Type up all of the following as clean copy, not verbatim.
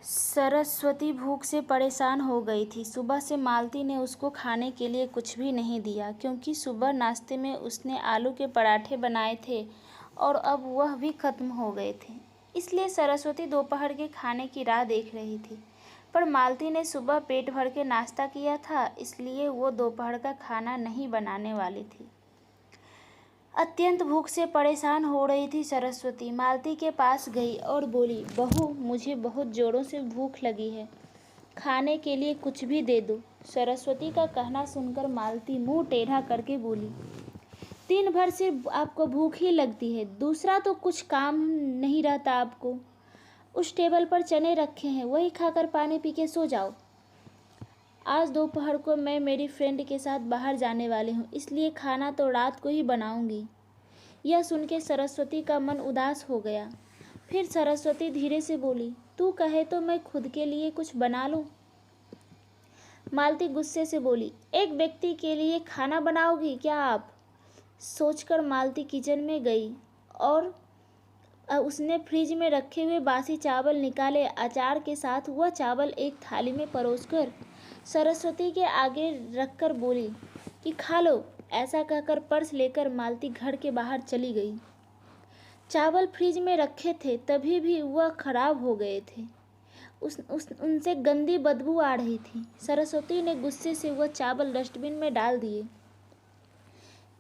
सरस्वती भूख से परेशान हो गई थी। सुबह से मालती ने उसको खाने के लिए कुछ भी नहीं दिया, क्योंकि सुबह नाश्ते में उसने आलू के पराठे बनाए थे और अब वह भी खत्म हो गए थे। इसलिए सरस्वती दोपहर के खाने की राह देख रही थी। पर मालती ने सुबह पेट भर के नाश्ता किया था, इसलिए वो दोपहर का खाना नहीं बनाने वाली थी। अत्यंत भूख से परेशान हो रही थी सरस्वती मालती के पास गई और बोली, बहू, मुझे बहुत जोरों से भूख लगी है, खाने के लिए कुछ भी दे दो। सरस्वती का कहना सुनकर मालती मुंह टेढ़ा करके बोली, दिन भर सिर्फ आपको भूख ही लगती है, दूसरा तो कुछ काम नहीं रहता आपको। उस टेबल पर चने रखे हैं, वही खाकर पानी पी के सो जाओ। आज दोपहर को मैं मेरी फ्रेंड के साथ बाहर जाने वाली हूँ, इसलिए खाना तो रात को ही बनाऊंगी। यह सुन के सरस्वती का मन उदास हो गया। फिर सरस्वती धीरे से बोली, तू कहे तो मैं खुद के लिए कुछ बना लूँ। मालती गुस्से से बोली, एक व्यक्ति के लिए खाना बनाओगी क्या आप? सोचकर मालती किचन में गई और उसने फ्रिज में रखे हुए बासी चावल निकाले। अचार के साथ वह चावल एक थाली में परोसकर सरस्वती के आगे रखकर बोली कि खा लो। ऐसा कहकर पर्स लेकर मालती घर के बाहर चली गई। चावल फ्रिज में रखे थे, तभी भी वह खराब हो गए थे। उनसे गंदी बदबू आ रही थी। सरस्वती ने गुस्से से वह चावल डस्टबिन में डाल दिए।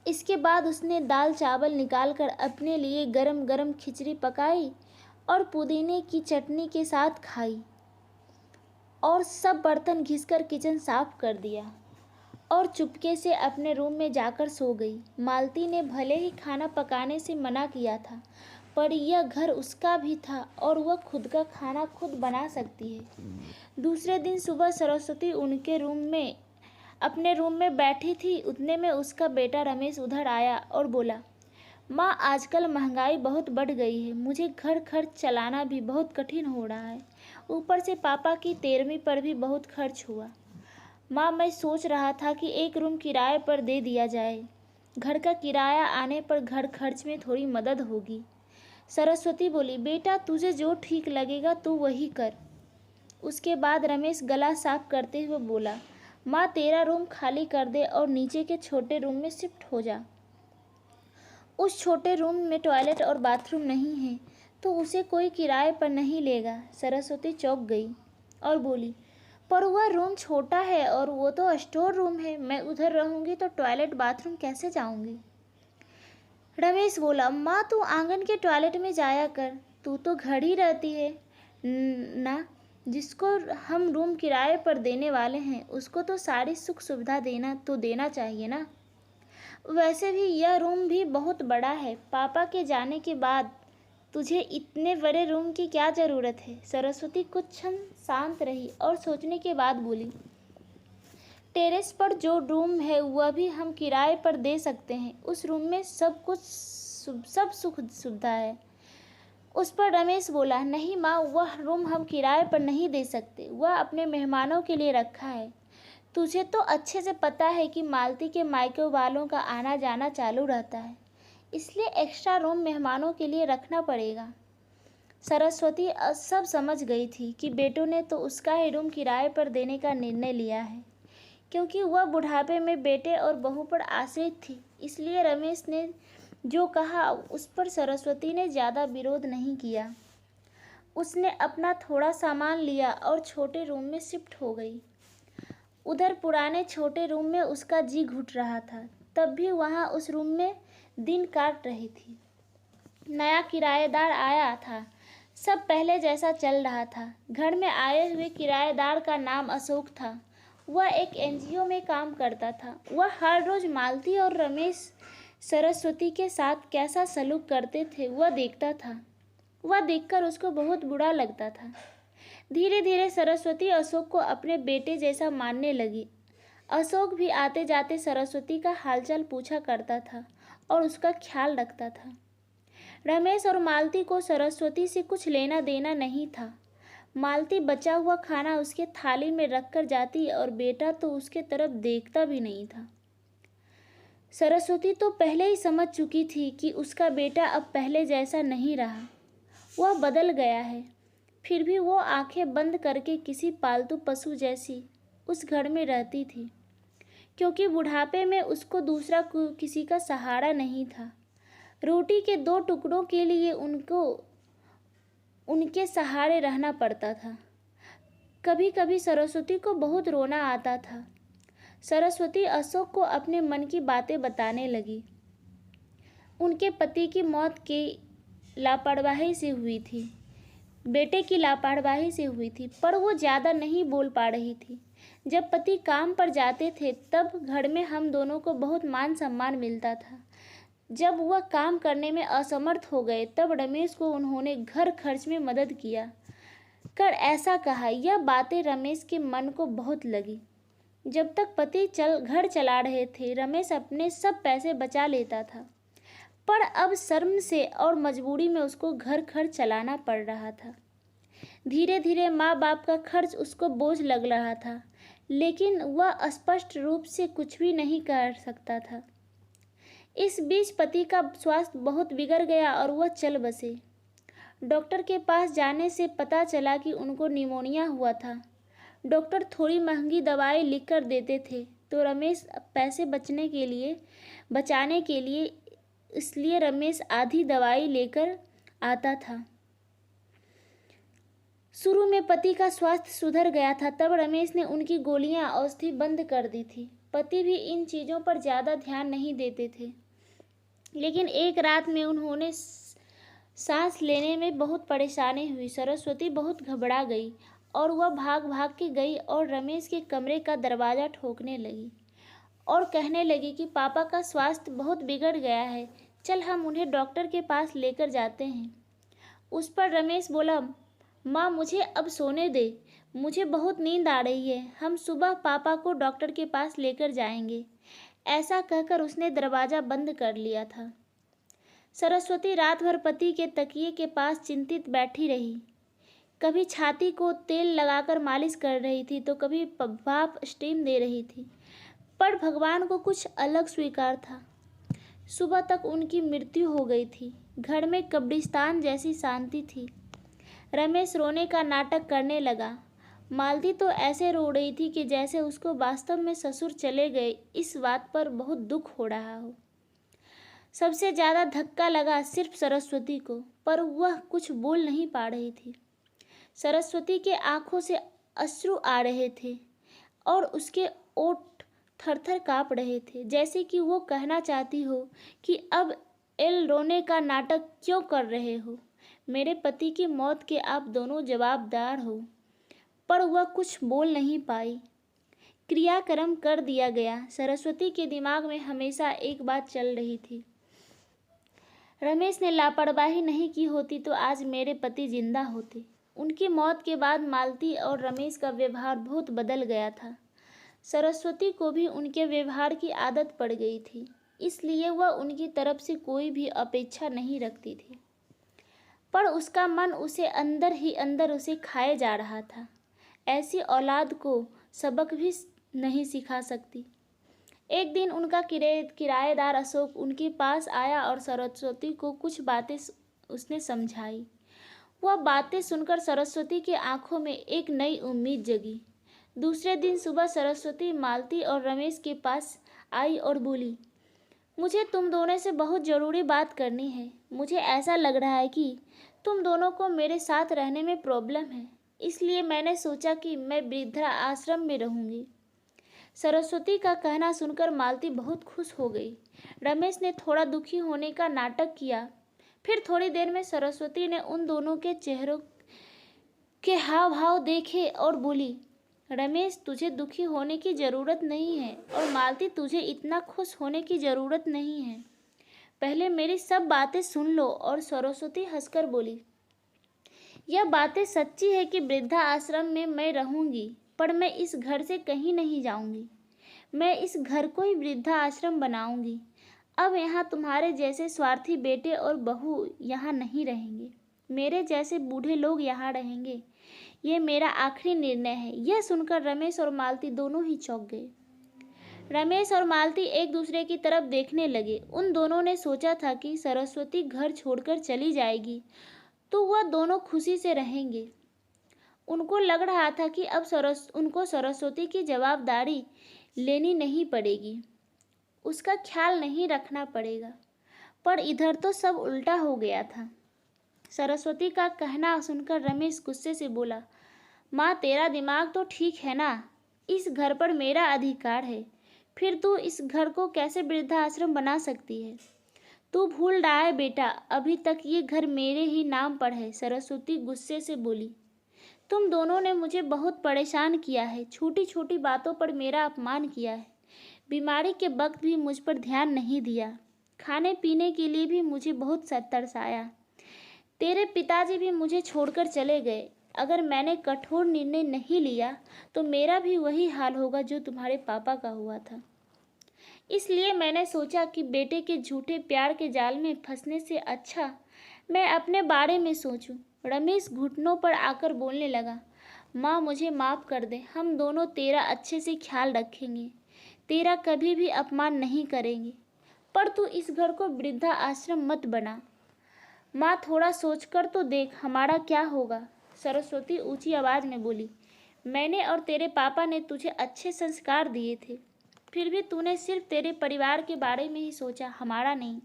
इसके बाद उसने दाल चावल निकालकर अपने लिए गरम गरम खिचड़ी पकाई और पुदीने की चटनी के साथ खाई और सब बर्तन घिसकर किचन साफ कर दिया और चुपके से अपने रूम में जाकर सो गई। मालती ने भले ही खाना पकाने से मना किया था, पर यह घर उसका भी था और वह खुद का खाना खुद बना सकती है। दूसरे दिन सुबह सरस्वती उनके अपने रूम में बैठी थी। उतने में उसका बेटा रमेश उधर आया और बोला, माँ, आजकल महंगाई बहुत बढ़ गई है, मुझे घर खर्च चलाना भी बहुत कठिन हो रहा है। ऊपर से पापा की 13वीं पर भी बहुत खर्च हुआ। माँ, मैं सोच रहा था कि एक रूम किराए पर दे दिया जाए, घर का किराया आने पर घर खर्च में थोड़ी मदद होगी। सरस्वती बोली, बेटा, तुझे जो ठीक लगेगा तू वही कर। उसके बाद रमेश गला साफ करते हुए बोला, माँ, तेरा रूम खाली कर दे और नीचे के छोटे रूम में शिफ्ट हो जा। उस छोटे रूम में टॉयलेट और बाथरूम नहीं है, तो उसे कोई किराए पर नहीं लेगा। सरस्वती चौंक गई और बोली, पर वह रूम छोटा है और वो तो स्टोर रूम है, मैं उधर रहूंगी तो टॉयलेट बाथरूम कैसे जाऊंगी? रमेश बोला, माँ, तू आंगन के टॉयलेट में जाया कर, तू तो घर ही रहती है ना। जिसको हम रूम किराए पर देने वाले हैं, उसको तो सारी सुख सुविधा देना चाहिए ना। वैसे भी यह रूम भी बहुत बड़ा है, पापा के जाने के बाद तुझे इतने बड़े रूम की क्या ज़रूरत है? सरस्वती कुछ क्षण शांत रही और सोचने के बाद बोली, टेरेस पर जो रूम है वह भी हम किराए पर दे सकते हैं, उस रूम में सब सुख सुविधा है। उस पर रमेश बोला, नहीं माँ, वह रूम हम किराए पर नहीं दे सकते, वह अपने मेहमानों के लिए रखा है। तुझे तो अच्छे से पता है कि मालती के मायके वालों का आना जाना चालू रहता है, इसलिए एक्स्ट्रा रूम मेहमानों के लिए रखना पड़ेगा। सरस्वती सब समझ गई थी कि बेटों ने तो उसका ही रूम किराए पर देने का निर्णय लिया है, क्योंकि वह बुढ़ापे में बेटे और बहू पर आश्रित थी। इसलिए रमेश ने जो कहा उस पर सरस्वती ने ज़्यादा विरोध नहीं किया। उसने अपना थोड़ा सामान लिया और छोटे रूम में शिफ्ट हो गई। उधर पुराने छोटे रूम में उसका जी घुट रहा था, तब भी वहाँ उस रूम में दिन काट रही थी। नया किराएदार आया था, सब पहले जैसा चल रहा था। घर में आए हुए किराएदार का नाम अशोक था। वह एक एनजीओ में काम करता था। वह हर रोज़ मालती और रमेश सरस्वती के साथ कैसा सलूक करते थे वह देखता था। वह देखकर उसको बहुत बुरा लगता था। धीरे धीरे सरस्वती अशोक को अपने बेटे जैसा मानने लगी। अशोक भी आते जाते सरस्वती का हालचाल पूछा करता था और उसका ख्याल रखता था। रमेश और मालती को सरस्वती से कुछ लेना देना नहीं था। मालती बचा हुआ खाना उसके थाली में रखकर जाती और बेटा तो उसके तरफ देखता भी नहीं था। सरस्वती तो पहले ही समझ चुकी थी कि उसका बेटा अब पहले जैसा नहीं रहा, वह बदल गया है। फिर भी वो आंखें बंद करके किसी पालतू पशु जैसी उस घर में रहती थी, क्योंकि बुढ़ापे में उसको दूसरा किसी का सहारा नहीं था। रोटी के 2 टुकड़ों के लिए उनको उनके सहारे रहना पड़ता था। कभी कभी सरस्वती को बहुत रोना आता था। सरस्वती अशोक को अपने मन की बातें बताने लगी। उनके पति की मौत की लापरवाही से हुई थी, बेटे की लापरवाही से हुई थी, पर वो ज़्यादा नहीं बोल पा रही थी। जब पति काम पर जाते थे तब घर में हम दोनों को बहुत मान सम्मान मिलता था। जब वह काम करने में असमर्थ हो गए तब रमेश को उन्होंने घर खर्च में मदद किया कर ऐसा कहा। यह बातें रमेश के मन को बहुत लगी। जब तक पति घर चला रहे थे रमेश अपने सब पैसे बचा लेता था, पर अब शर्म से और मजबूरी में उसको घर खर्च चलाना पड़ रहा था। धीरे धीरे माँ बाप का खर्च उसको बोझ लग रहा था, लेकिन वह स्पष्ट रूप से कुछ भी नहीं कर सकता था। इस बीच पति का स्वास्थ्य बहुत बिगड़ गया और वह चल बसे। डॉक्टर के पास जाने से पता चला कि उनको निमोनिया हुआ था। डॉक्टर थोड़ी महंगी दवाई लिख कर देते थे, तो रमेश पैसे बचाने के लिए इसलिए रमेश आधी दवाई लेकर आता था। शुरू में पति का स्वास्थ्य सुधर गया था, तब रमेश ने उनकी गोलियां औषधि बंद कर दी थी। पति भी इन चीज़ों पर ज़्यादा ध्यान नहीं देते थे, लेकिन एक रात में उन्होंने सांस लेने में बहुत परेशानी हुई। सरस्वती बहुत घबरा गई और वह भाग भाग के गई और रमेश के कमरे का दरवाज़ा ठोकने लगी और कहने लगी कि पापा का स्वास्थ्य बहुत बिगड़ गया है, चल हम उन्हें डॉक्टर के पास लेकर जाते हैं। उस पर रमेश बोला, माँ मुझे अब सोने दे, मुझे बहुत नींद आ रही है, हम सुबह पापा को डॉक्टर के पास लेकर जाएंगे। ऐसा कहकर उसने दरवाज़ा बंद कर लिया था। सरस्वती रात भर पति के तकिए के पास चिंतित बैठी रही। कभी छाती को तेल लगाकर मालिश कर रही थी तो कभी भाप स्टीम दे रही थी, पर भगवान को कुछ अलग स्वीकार था। सुबह तक उनकी मृत्यु हो गई थी। घर में कब्रिस्तान जैसी शांति थी। रमेश रोने का नाटक करने लगा। मालती तो ऐसे रो रही थी कि जैसे उसको वास्तव में ससुर चले गए इस बात पर बहुत दुख हो रहा हो। सबसे ज़्यादा धक्का लगा सिर्फ सरस्वती को, पर वह कुछ बोल नहीं पा रही थी। सरस्वती के आंखों से अश्रु आ रहे थे और उसके ओठ थरथर काँप रहे थे, जैसे कि वो कहना चाहती हो कि अब रोने का नाटक क्यों कर रहे हो, मेरे पति की मौत के आप दोनों जवाबदार हो। पर वह कुछ बोल नहीं पाई। क्रियाक्रम कर दिया गया। सरस्वती के दिमाग में हमेशा एक बात चल रही थी, रमेश ने लापरवाही नहीं की होती तो आज मेरे पति जिंदा होते। उनकी मौत के बाद मालती और रमेश का व्यवहार बहुत बदल गया था। सरस्वती को भी उनके व्यवहार की आदत पड़ गई थी, इसलिए वह उनकी तरफ से कोई भी अपेक्षा नहीं रखती थी, पर उसका मन उसे अंदर ही अंदर उसे खाए जा रहा था। ऐसी औलाद को सबक भी नहीं सिखा सकती। एक दिन उनका किराएदार अशोक उनके पास आया और सरस्वती को कुछ बातें उसने समझाई। वह बातें सुनकर सरस्वती की आंखों में एक नई उम्मीद जगी। दूसरे दिन सुबह सरस्वती मालती और रमेश के पास आई और बोली, मुझे तुम दोनों से बहुत ज़रूरी बात करनी है। मुझे ऐसा लग रहा है कि तुम दोनों को मेरे साथ रहने में प्रॉब्लम है, इसलिए मैंने सोचा कि मैं वृद्धा आश्रम में रहूँगी। सरस्वती का कहना सुनकर मालती बहुत खुश हो गई। रमेश ने थोड़ा दुखी होने का नाटक किया। फिर थोड़ी देर में सरस्वती ने उन दोनों के चेहरों के हाव भाव देखे और बोली, रमेश तुझे दुखी होने की ज़रूरत नहीं है और मालती तुझे इतना खुश होने की ज़रूरत नहीं है। पहले मेरी सब बातें सुन लो। और सरस्वती हंसकर बोली, यह बातें सच्ची है कि वृद्धा आश्रम में मैं रहूँगी, पर मैं इस घर से कहीं नहीं जाऊँगी। मैं इस घर को ही वृद्धा आश्रम बनाऊँगी। अब यहाँ तुम्हारे जैसे स्वार्थी बेटे और बहू यहाँ नहीं रहेंगे, मेरे जैसे बूढ़े लोग यहाँ रहेंगे। ये मेरा आखिरी निर्णय है। यह सुनकर रमेश और मालती दोनों ही चौंक गए। रमेश और मालती एक दूसरे की तरफ देखने लगे। उन दोनों ने सोचा था कि सरस्वती घर छोड़कर चली जाएगी तो वह दोनों खुशी से रहेंगे, उनको लग रहा था कि अब उनको सरस्वती की जवाबदारी लेनी नहीं पड़ेगी, उसका ख्याल नहीं रखना पड़ेगा। पर इधर तो सब उल्टा हो गया था। सरस्वती का कहना सुनकर रमेश गुस्से से बोला, माँ तेरा दिमाग तो ठीक है ना, इस घर पर मेरा अधिकार है, फिर तू इस घर को कैसे वृद्धाश्रम बना सकती है? तू भूल रहा है बेटा, अभी तक ये घर मेरे ही नाम पर है। सरस्वती गुस्से से बोली, तुम दोनों ने मुझे बहुत परेशान किया है, छोटी छोटी बातों पर मेरा अपमान किया है, बीमारी के वक्त भी मुझ पर ध्यान नहीं दिया, खाने पीने के लिए भी मुझे बहुत तरसाया। तेरे पिताजी भी मुझे छोड़कर चले गए। अगर मैंने कठोर निर्णय नहीं लिया तो मेरा भी वही हाल होगा जो तुम्हारे पापा का हुआ था। इसलिए मैंने सोचा कि बेटे के झूठे प्यार के जाल में फंसने से अच्छा मैं अपने बारे में सोचूं। रमेश घुटनों पर आकर बोलने लगा, माँ मुझे माफ़ कर दे, हम दोनों तेरा अच्छे से ख्याल रखेंगे, तेरा कभी भी अपमान नहीं करेंगे, पर तू इस घर को वृद्धा आश्रम मत बना। माँ थोड़ा सोचकर तो देख हमारा क्या होगा। सरस्वती ऊंची आवाज़ में बोली, मैंने और तेरे पापा ने तुझे अच्छे संस्कार दिए थे, फिर भी तूने सिर्फ तेरे परिवार के बारे में ही सोचा, हमारा नहीं।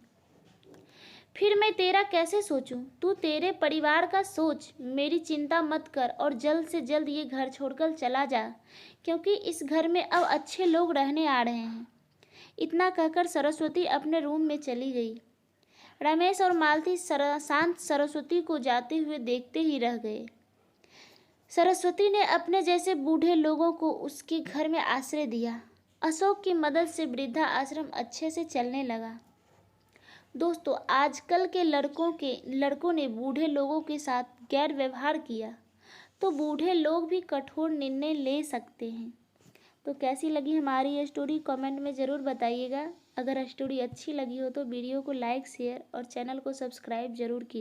फिर मैं तेरा कैसे सोचूं? तू तेरे परिवार का सोच, मेरी चिंता मत कर और जल्द से जल्द ये घर छोड़कर चला जा, क्योंकि इस घर में अब अच्छे लोग रहने आ रहे हैं। इतना कहकर सरस्वती अपने रूम में चली गई। रमेश और मालती शांत सरस्वती को जाते हुए देखते ही रह गए। सरस्वती ने अपने जैसे बूढ़े लोगों को उसके घर में आश्रय दिया। अशोक की मदद से वृद्धा आश्रम अच्छे से चलने लगा। दोस्तों, आजकल के लड़कों ने बूढ़े लोगों के साथ गैर व्यवहार किया तो बूढ़े लोग भी कठोर निर्णय ले सकते हैं। तो कैसी लगी हमारी ये स्टोरी कमेंट में ज़रूर बताइएगा। अगर स्टोरी अच्छी लगी हो तो वीडियो को लाइक शेयर और चैनल को सब्सक्राइब ज़रूर कीजिए।